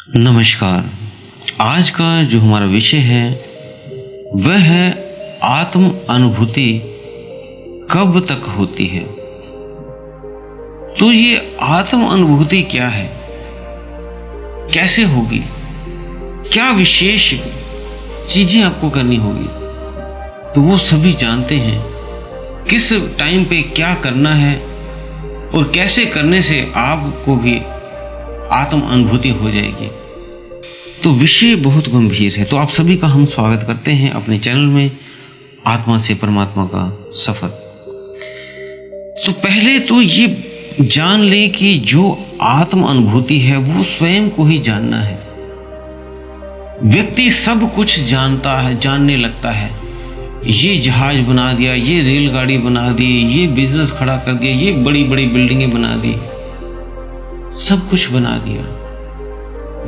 नमस्कार। आज का जो हमारा विषय है वह है आत्म अनुभूति कब तक होती है। तो ये आत्म अनुभूति क्या है, कैसे होगी, क्या विशेष चीजें आपको करनी होगी, तो वो सभी जानते हैं। किस टाइम पे क्या करना है और कैसे करने से आपको भी आत्म अनुभूति हो जाएगी। तो विषय बहुत गंभीर है। तो आप सभी का हम स्वागत करते हैं अपने चैनल में आत्मा से परमात्मा का सफर। तो पहले तो ये जान लें कि जो आत्म अनुभूति है वो स्वयं को ही जानना है। व्यक्ति सब कुछ जानता है, जानने लगता है। ये जहाज बना दिया, ये रेलगाड़ी बना दी, ये बिजनेस खड़ा कर दिया, ये बड़ी बड़ी बिल्डिंगें बना दी, सब कुछ बना दिया।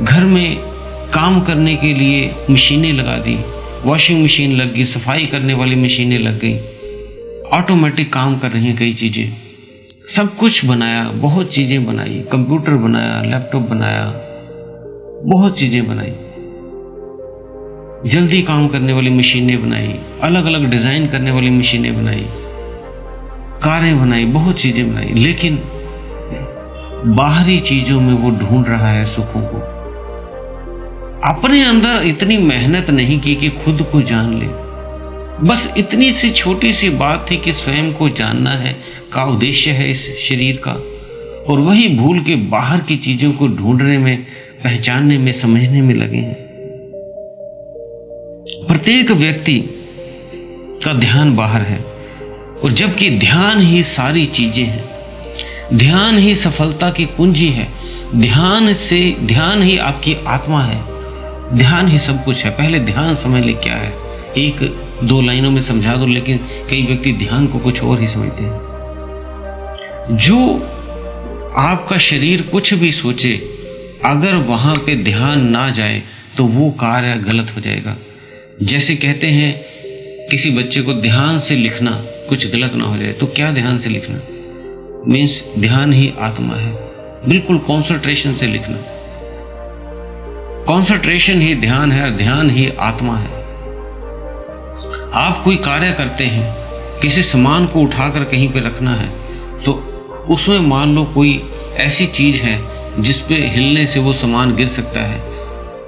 घर में काम करने के लिए मशीनें लगा दी, वॉशिंग मशीन लग गई, सफाई करने वाली मशीनें लग गई, ऑटोमेटिक काम कर रही हैं कई चीजें। सब कुछ बनाया, बहुत चीजें बनाई, कंप्यूटर बनाया, लैपटॉप बनाया, बहुत चीजें बनाई, जल्दी काम करने वाली मशीनें बनाई, अलग अलग डिजाइन करने वाली मशीनें बनाई, कारें बनाई, बहुत चीजें बनाई। लेकिन बाहरी चीजों में वो ढूंढ रहा है सुखों को। अपने अंदर इतनी मेहनत नहीं की कि खुद को जान ले। बस इतनी सी छोटी सी बात थी कि स्वयं को जानना है का उद्देश्य है इस शरीर का, और वही भूल के बाहर की चीजों को ढूंढने में, पहचानने में, समझने में लगे हैं। प्रत्येक व्यक्ति का ध्यान बाहर है, और जबकि ध्यान ही सारी चीजें हैं। ध्यान ही सफलता की कुंजी है। ध्यान ही आपकी आत्मा है। ध्यान ही सब कुछ है। पहले ध्यान समझ ले क्या है, एक दो लाइनों में समझा दो। लेकिन कई व्यक्ति ध्यान को कुछ और ही समझते हैं। जो आपका शरीर कुछ भी सोचे, अगर वहां पे ध्यान ना जाए तो वो कार्य गलत हो जाएगा। जैसे कहते हैं किसी बच्चे को ध्यान से लिखना, कुछ गलत ना हो जाए। तो क्या ध्यान से लिखना मीन्स ध्यान ही आत्मा है। बिल्कुल कॉन्सेंट्रेशन से लिखना। कॉन्सेंट्रेशन ही ध्यान है, ध्यान ही आत्मा है। आप कोई कार्य करते हैं, किसी सामान को उठाकर कहीं पे रखना है, तो उसमें मान लो कोई ऐसी चीज है जिस पे हिलने से वो सामान गिर सकता है,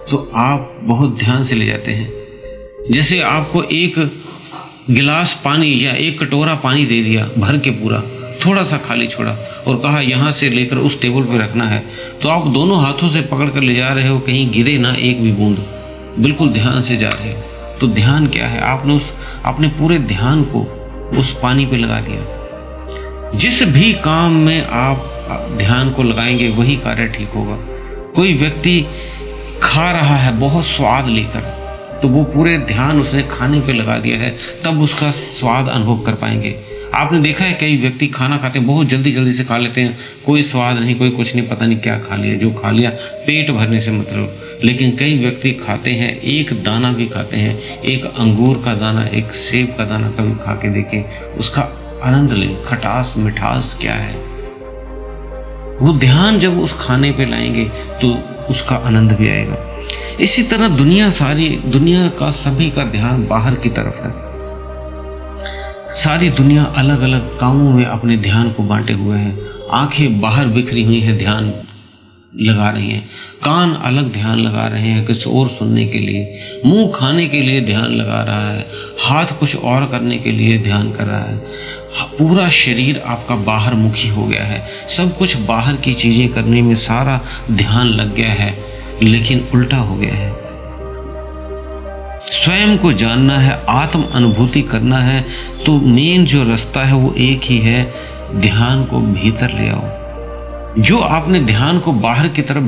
तो आप बहुत ध्यान से ले जाते हैं। जैसे आपको एक गिलास पानी या एक कटोरा पानी दे दिया भर के, पूरा थोड़ा सा खाली छोड़ा और कहा यहां से लेकर उस टेबल पे रखना है, तो आप दोनों हाथों से पकड़ कर ले जा रहे हो, कहीं गिरे ना एक भी बूंद। बिल्कुल ध्यान से जा रहे हो। तो ध्यान क्या है? आपने पूरे ध्यान को उस पानी पे लगा दिया। जिस भी काम में आप ध्यान को लगाएंगे वही कार्य ठीक होगा। कोई व्यक्ति खा रहा है बहुत स्वाद लेकर, तो वो पूरे ध्यान उसने खाने पे लगा दिया है, तब उसका स्वाद अनुभव कर पाएंगे। आपने देखा है कई व्यक्ति खाना खाते हैं, बहुत जल्दी जल्दी से खा लेते हैं, कोई स्वाद नहीं, कोई कुछ नहीं, पता नहीं क्या खा लिया। जो खा लिया पेट भरने से मतलब। लेकिन कई व्यक्ति खाते हैं, एक दाना भी खाते हैं, एक अंगूर का दाना, एक सेब का दाना कभी खा के देखें, उसका आनंद लें। खटास मिठास क्या है, वो ध्यान जब उस खाने पे लाएंगे तो उसका आनंद भी आएगा। इसी तरह सारी दुनिया का सभी का ध्यान बाहर की तरफ है। सारी दुनिया अलग अलग कामों में अपने ध्यान को बांटे हुए है। आंखें बाहर बिखरी हुई है, ध्यान लगा रही हैं। कान अलग ध्यान लगा रहे हैं कुछ और सुनने के लिए। मुंह खाने के लिए ध्यान लगा रहा है। हाथ कुछ और करने के लिए ध्यान कर रहा है। पूरा शरीर आपका बाहर मुखी हो गया है। सब कुछ बाहर की चीजें करने में सारा ध्यान लग गया है, लेकिन उल्टा हो गया है। स्वयं को जानना है, आत्म अनुभूति करना है, तो मेन जो रास्ता है वो एक ही है, ध्यान को भीतर ले आओ। जो आपने ध्यान को बाहर की तरफ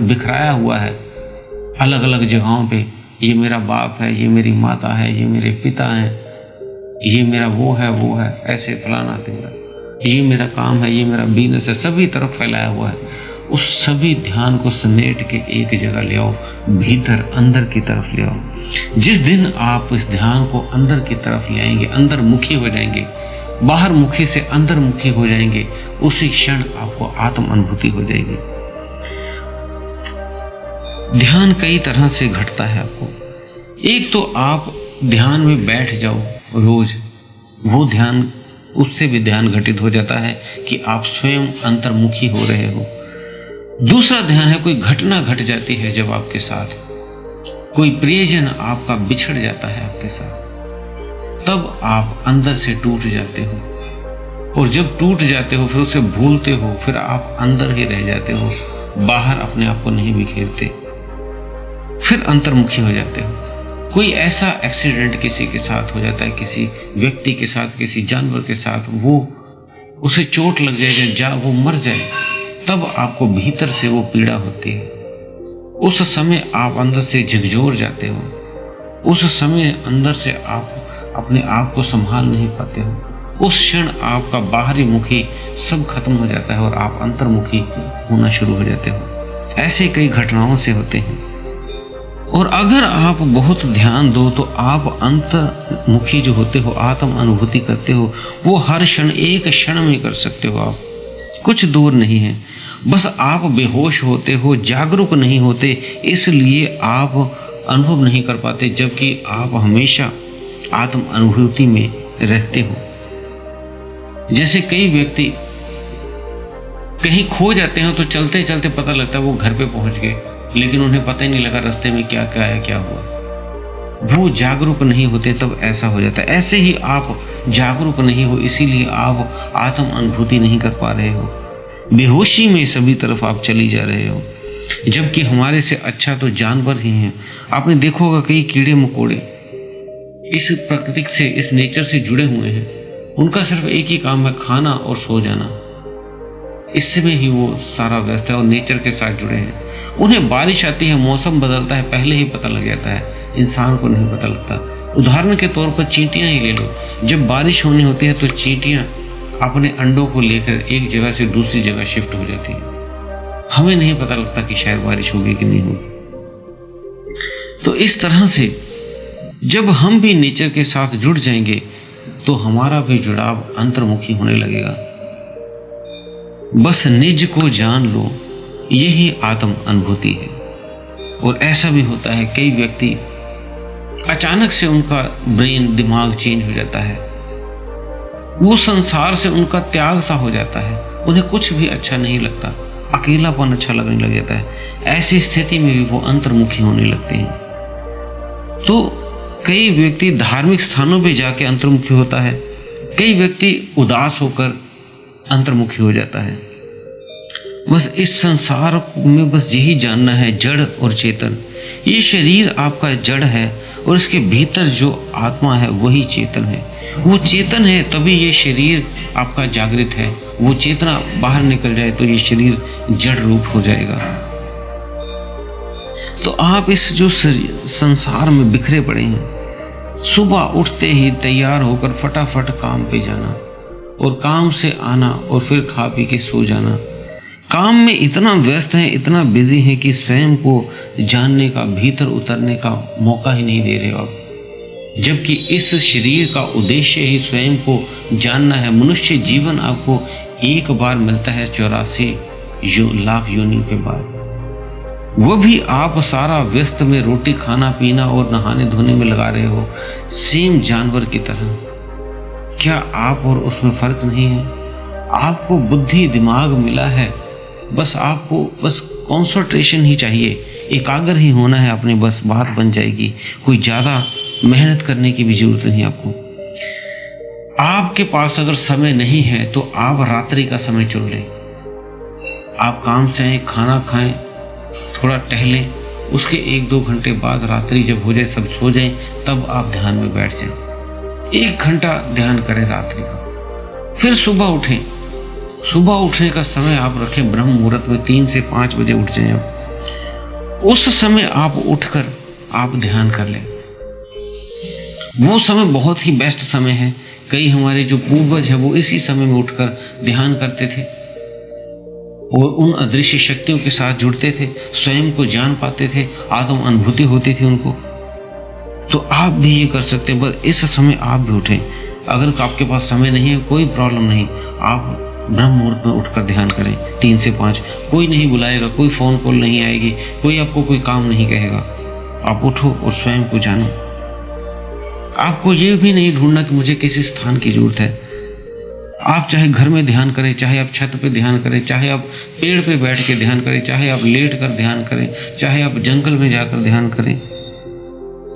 बिखराया हुआ है अलग अलग जगहों पे, ये मेरा बाप है, ये मेरी माता है, ये मेरे पिता हैं, ये मेरा वो है, ऐसे फलाना तेरा, ये मेरा काम है, ये मेरा बिजनेस है, सभी तरफ फैलाया हुआ है। उस सभी ध्यान को समेट के एक जगह ले आओ, भीतर अंदर की तरफ ले आओ। जिस दिन आप इस ध्यान को अंदर की तरफ ले आएंगे, अंदर मुखी हो जाएंगे, बाहर मुखी से अंदर मुखी हो जाएंगे, उसी क्षण आपको आत्म अनुभूति हो जाएगी। ध्यान कई तरह से घटता है आपको। एक तो आप ध्यान में बैठ जाओ रोज, वो ध्यान, उससे भी ध्यान घटित हो जाता है कि आप स्वयं अंतर्मुखी हो रहे हो। दूसरा ध्यान है कोई घटना घट जाती है जब आपके साथ, कोई प्रियजन आपका बिछड़ जाता है आपके साथ, तब आप अंदर से टूट जाते हो, और जब टूट जाते हो फिर उसे भूलते हो, फिर आप अंदर ही रह जाते हो, बाहर अपने आप को नहीं बिखेरते, फिर अंतर्मुखी हो जाते हो। कोई ऐसा एक्सीडेंट किसी के साथ हो जाता है, किसी व्यक्ति के साथ, किसी जानवर के साथ, वो उसे चोट लग जाएगा, वो मर जाए, तब आपको भीतर से वो पीड़ा होती है। उस समय आप अंदर से झकझोर जाते हो, उस समय अंदर से आप अपने आप को संभाल नहीं पाते हो। उस क्षण आपका बाहरी मुखी सब खत्म हो जाता है और आप अंतर्मुखी होना शुरू हो जाते हो। ऐसे कई घटनाओं से होते हैं। और अगर आप बहुत ध्यान दो तो आप अंतर्मुखी जो होते हो, आत्म अनुभूति करते हो, वो हर क्षण, एक क्षण में कर सकते हो। आप कुछ दूर नहीं है, बस आप बेहोश होते हो, जागरूक नहीं होते, इसलिए आप अनुभव नहीं कर पाते, जबकि आप हमेशा आत्म अनुभूति में रहते हो। जैसे कई व्यक्ति कहीं खो जाते हैं तो चलते चलते पता लगता है वो घर पे पहुंच गए, लेकिन उन्हें पता ही नहीं लगा रास्ते में क्या क्या आया, क्या हुआ। वो जागरूक नहीं होते, तब ऐसा हो जाता है। ऐसे ही आप जागरूक नहीं हो, इसीलिए आप आत्म अनुभूति नहीं कर पा रहे हो, बेहोशी में सभी तरफ आप चली जा रहे हो। जबकि हमारे से अच्छा तो जानवर ही हैं। आपने देखा होगा कई कीड़े मकोड़े इस प्रकृति से, इस नेचर से जुड़े हुए हैं। उनका सिर्फ एक ही काम है, खाना और सो जाना। इसमें ही वो सारा व्यस्त है और नेचर के साथ जुड़े हैं। उन्हें बारिश आती है, मौसम बदलता है, पहले ही पता लग जाता है, इंसान को नहीं पता लगता। उदाहरण के तौर पर चींटियां ही ले लो। जब बारिश होनी होती है तो चींटियां अपने अंडों को लेकर एक जगह से दूसरी जगह शिफ्ट हो जाती है। हमें नहीं पता लगता कि शायद बारिश होगी कि नहीं होगी। तो इस तरह से जब हम भी नेचर के साथ जुड़ जाएंगे तो हमारा भी जुड़ाव अंतर्मुखी होने लगेगा। बस निज को जान लो, यही आत्म अनुभूति है। और ऐसा भी होता है, कई व्यक्ति अचानक से उनका ब्रेन, दिमाग चेंज हो जाता है, वो संसार से उनका त्याग सा हो जाता है, उन्हें कुछ भी अच्छा नहीं लगता, अकेलापन अच्छा लगने लग जाता है। ऐसी स्थिति में भी वो अंतर्मुखी होने लगते हैं। तो कई व्यक्ति धार्मिक स्थानों पे जाके अंतर्मुखी होता है, कई व्यक्ति उदास होकर अंतर्मुखी हो जाता है। बस इस संसार में बस यही जानना है, जड़ और चेतन। ये शरीर आपका जड़ है और इसके भीतर जो आत्मा है वही चेतन है। वो चेतन है तभी ये शरीर आपका जागृत है। वो चेतना बाहर निकल जाए तो ये शरीर जड़ रूप हो जाएगा। तो आप इस जो संसार में बिखरे पड़े हैं, सुबह उठते ही तैयार होकर फटाफट काम पे जाना और काम से आना और फिर खा पी के सो जाना। काम में इतना व्यस्त हैं, इतना बिजी हैं कि स्वयं को जानने का, भीतर उतरने का मौका ही नहीं दे रहे हो आप। जबकि इस शरीर का उद्देश्य ही स्वयं को जानना है। मनुष्य जीवन आपको एक बार मिलता है 84 लाख योनियों के बाद, वो भी आप सारा व्यस्त में रोटी खाना पीना और नहाने धोने में लगा रहे हो, सेम जानवर की तरह। क्या आप और उसमें फर्क नहीं है? आपको बुद्धि, दिमाग मिला है, बस आपको बस कंसंट्रेशन ही चाहिए, एकाग्र ही होना है अपने, बस बात बन जाएगी। कोई ज्यादा मेहनत करने की भी जरूरत नहीं आपको। आपके पास अगर समय नहीं है तो आप रात्रि का समय चुन लें। आप काम से आए, खाना खाएं, थोड़ा टहलें, उसके 1-2 घंटे बाद रात्रि जब हो जाए, सब सो जाएं, तब आप ध्यान में बैठ जाएं। 1 घंटा ध्यान करें रात्रि का। फिर सुबह उठें। सुबह उठने का समय आप रखें ब्रह्म मुहूर्त में, 3 से 5 बजे उठ जाएं आप। उस समय आप उठकर आप ध्यान कर लें। वो समय बहुत ही बेस्ट समय है। कई हमारे जो पूर्वज है वो इसी समय में उठकर ध्यान करते थे और उन अदृश्य शक्तियों के साथ जुड़ते थे, स्वयं को जान पाते थे, आत्म अनुभूति होती थी उनको। तो आप भी ये कर सकते हैं, बस इस समय आप भी उठें। अगर आपके पास समय नहीं है, कोई प्रॉब्लम नहीं, आप ब्रह्म मुहूर्त में उठकर ध्यान करें 3 से 5। कोई नहीं बुलाएगा, कोई फ़ोन कॉल नहीं आएगी, कोई आपको कोई काम नहीं कहेगा। आप उठो और स्वयं को जानो। आपको ये भी नहीं ढूंढना कि मुझे किसी स्थान की जरूरत है। आप चाहे घर में ध्यान करें, चाहे आप छत पे ध्यान करें, चाहे आप पेड़ पे बैठ के ध्यान करें, चाहे आप लेट कर ध्यान करें, चाहे आप जंगल में जाकर ध्यान करें,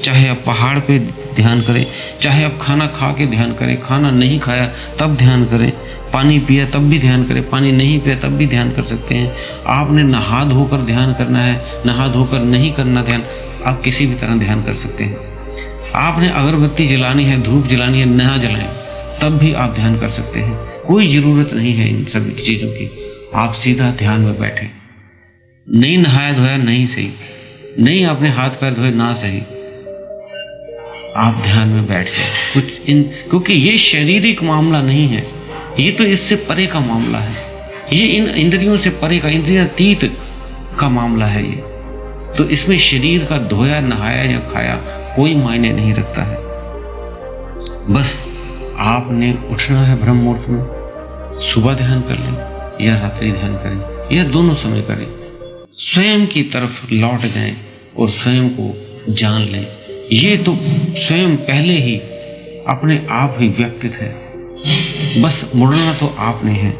चाहे आप पहाड़ पे ध्यान करें, चाहे आप खाना खा के ध्यान करें, खाना नहीं खाया तब ध्यान करें, पानी पिया तब भी ध्यान करें, पानी नहीं पिया तब भी ध्यान कर सकते हैं। आपने नहा धोकर ध्यान करना है, नहा धोकर नहीं करना ध्यान, आप किसी भी तरह ध्यान कर सकते हैं। आपने अगरबत्ती जलानी है, धूप जलानी है, ना जलाएं तब भी आप ध्यान कर सकते हैं। कोई ज़रूरत नहीं है इन सभी चीज़ों की। आप सीधा ध्यान में बैठें। नहीं नहाया धोया नहीं सही, नहीं आपने हाथ पैर धोए ना सही, आप ध्यान में बैठ जाए। क्योंकि ये शारीरिक मामला नहीं है, ये तो इससे परे का मामला है। ये इन इंद्रियों से परे का, इंद्रियातीत का मामला है ये। तो इसमें शरीर का धोया नहाया या खाया कोई मायने नहीं रखता है। बस आपने उठना है ब्रह्म मुहूर्त में, सुबह ध्यान कर लें या रात्रि ध्यान करें या दोनों समय करें। स्वयं की तरफ लौट जाएं और स्वयं को जान लें। ये तो स्वयं पहले ही अपने आप ही व्यक्तित है, बस मुड़ना तो आपने है।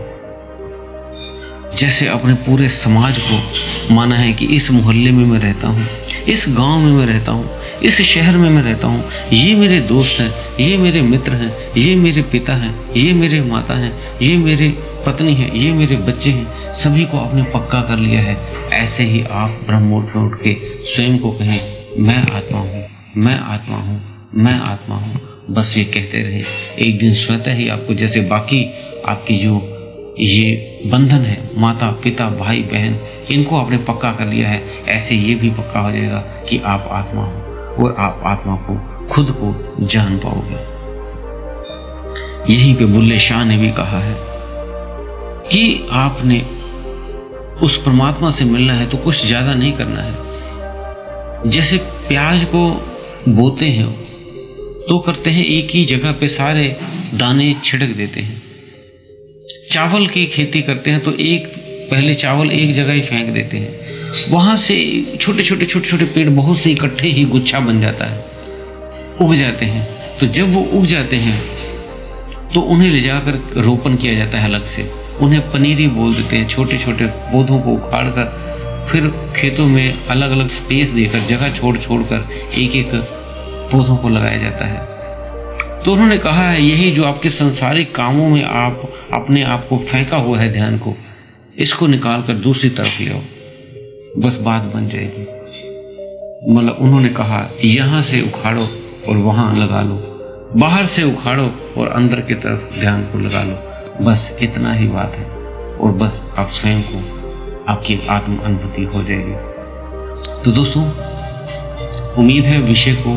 जैसे अपने पूरे समाज को माना है कि इस मोहल्ले में मैं रहता हूँ, इस गांव में मैं रहता हूँ, इस शहर में मैं रहता हूँ, ये मेरे दोस्त हैं, ये मेरे मित्र हैं, ये मेरे पिता हैं, ये मेरे माता हैं, ये मेरे पत्नी है, ये मेरे बच्चे हैं, सभी को आपने पक्का कर लिया है। ऐसे ही आप ब्रह्म मुहूर्त में उठ के स्वयं को कहें, मैं आत्मा हूँ, मैं आत्मा हूँ, मैं आत्मा हूँ। बस ये कहते रहे। एक दिन स्वतः ही आपको, जैसे बाकी आपकी जो ये बंधन है, माता पिता भाई बहन, इनको आपने पक्का कर लिया है, ऐसे ये भी पक्का हो जाएगा कि आप आत्मा हो और आप आत्मा को, खुद को जान पाओगे। यहीं पे बुल्ले शाह ने भी कहा है कि आपने उस परमात्मा से मिलना है तो कुछ ज्यादा नहीं करना है। जैसे प्याज को बोते हैं तो करते हैं एक ही जगह पे सारे दाने छिड़क देते हैं। चावल की खेती करते हैं तो पहले चावल एक जगह ही फेंक देते हैं, वहां से छोटे छोटे पेड़ बहुत से इकट्ठे ही गुच्छा बन जाता है, उग जाते हैं। तो जब वो उग जाते हैं तो उन्हें ले जाकर रोपण किया जाता है अलग से, उन्हें पनीरी बोल देते हैं। छोटे छोटे पौधों को उखाड़ कर फिर खेतों में अलग अलग स्पेस देकर, जगह छोड़ कर एक एक पौधों को लगाया जाता है। तो उन्होंने कहा है, यही जो आपके संसारिक कामों में आप अपने आप को फेंका हुआ है, ध्यान को, इसको निकाल कर दूसरी तरफ ले आओ, बस बात बन जाएगी। मतलब उन्होंने कहा, यहाँ से उखाड़ो और वहाँ लगा लो, बाहर से उखाड़ो और अंदर की तरफ ध्यान को लगा लो, बस इतना ही बात है। और बस आप स्वयं को, आपकी आत्म अनुभूति हो जाएगी। तो दोस्तों, उम्मीद है विषय को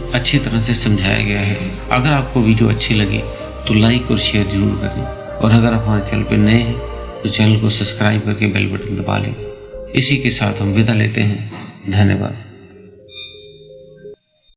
अच्छी तरह से समझाया गया है। अगर आपको वीडियो अच्छी लगी तो लाइक और शेयर जरूर करें, और अगर आप हमारे चैनल पर नए हैं तो चैनल को सब्सक्राइब करके बेल बटन दबा लें। इसी के साथ हम विदा लेते हैं। धन्यवाद।